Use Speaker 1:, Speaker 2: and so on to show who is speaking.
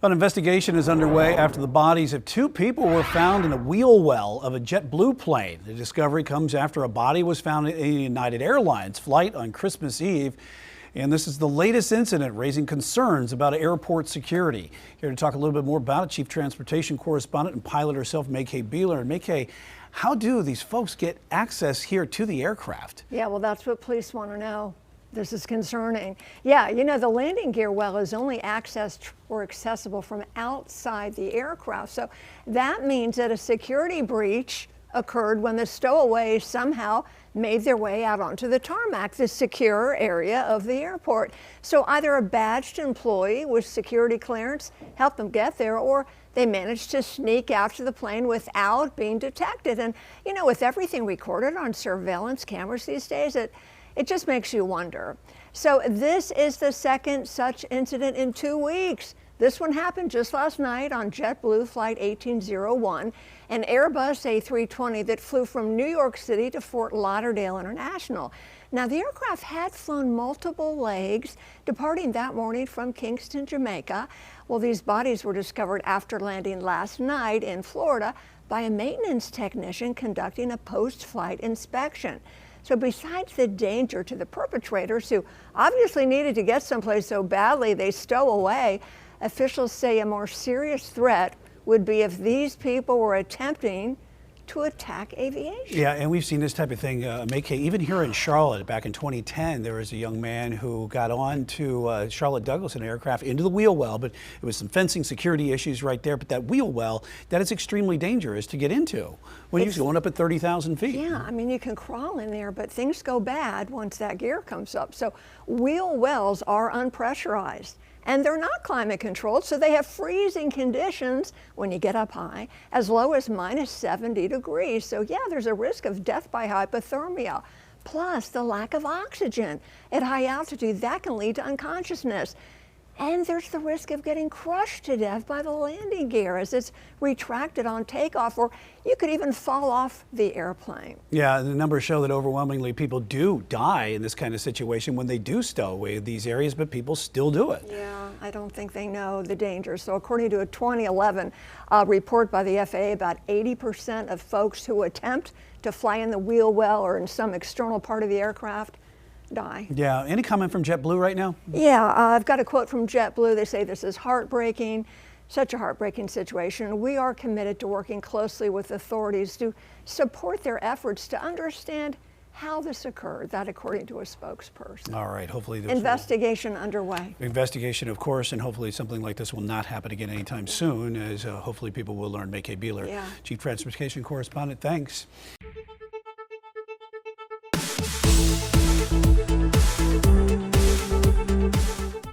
Speaker 1: An investigation is underway after the bodies of two people were found in a wheel well of a JetBlue plane. The discovery comes after a body was found in a United Airlines flight on Christmas Eve. And this is the latest incident raising concerns about airport security. Here to talk a little bit more about it, Chief Transportation Correspondent and pilot herself, May-Kay Beeler. And May-Kay, how do these folks get access here to the aircraft?
Speaker 2: Yeah, well, that's what police want to know. This is concerning. Yeah, you know, the landing gear well is only accessed or accessible from outside the aircraft. So that means that a security breach occurred when the stowaways somehow made their way out onto the tarmac, the secure area of the airport. So either a badged employee with security clearance helped them get there, or they managed to sneak out to the plane without being detected. And, you know, with everything recorded on surveillance cameras these days, it just makes you wonder. So this is the second such incident in 2 weeks. This one happened just last night on JetBlue Flight 1801, an Airbus A320 that flew from New York City to Fort Lauderdale International. Now, the aircraft had flown multiple legs, departing that morning from Kingston, Jamaica. Well, these bodies were discovered after landing last night in Florida by a maintenance technician conducting a post-flight inspection. So besides the danger to the perpetrators, who obviously needed to get someplace so badly they stow away, officials say a more serious threat would be if these people were attempting to attack aviation.
Speaker 1: Yeah, and we've seen this type of thing, May-Kay, even here in Charlotte. Back in 2010, there was a young man who got on to Charlotte Douglas, an aircraft, into the wheel well, but it was some fencing security issues right there. But that wheel well, that is extremely dangerous to get into when you're going up at 30,000 feet.
Speaker 2: Yeah, I mean, you can crawl in there, but things go bad once that gear comes up. So wheel wells are unpressurized, and they're not climate controlled, so they have freezing conditions when you get up high, as low as -70 degrees. So yeah, there's a risk of death by hypothermia. Plus the lack of oxygen at high altitude, that can lead to unconsciousness. And there's the risk of getting crushed to death by the landing gear as it's retracted on takeoff, or you could even fall off the airplane.
Speaker 1: Yeah, the numbers show that overwhelmingly people do die in this kind of situation when they do stow away these areas, but people still do it.
Speaker 2: Yeah, I don't think they know the danger. So according to a 2011 report by the FAA, about 80% of folks who attempt to fly in the wheel well or in some external part of the aircraft die.
Speaker 1: Yeah, any comment from JetBlue right now?
Speaker 2: Yeah, I've got a quote from JetBlue. They say this is heartbreaking, such a heartbreaking situation. We are committed to working closely with authorities to support their efforts to understand how this occurred. That according to a spokesperson.
Speaker 1: All right, hopefully this
Speaker 2: investigation underway.
Speaker 1: Investigation, of course, and hopefully something like this will not happen again anytime soon, as hopefully people will learn. May-Kay Beeler,
Speaker 2: Yeah.
Speaker 1: Chief Transportation Correspondent, thanks.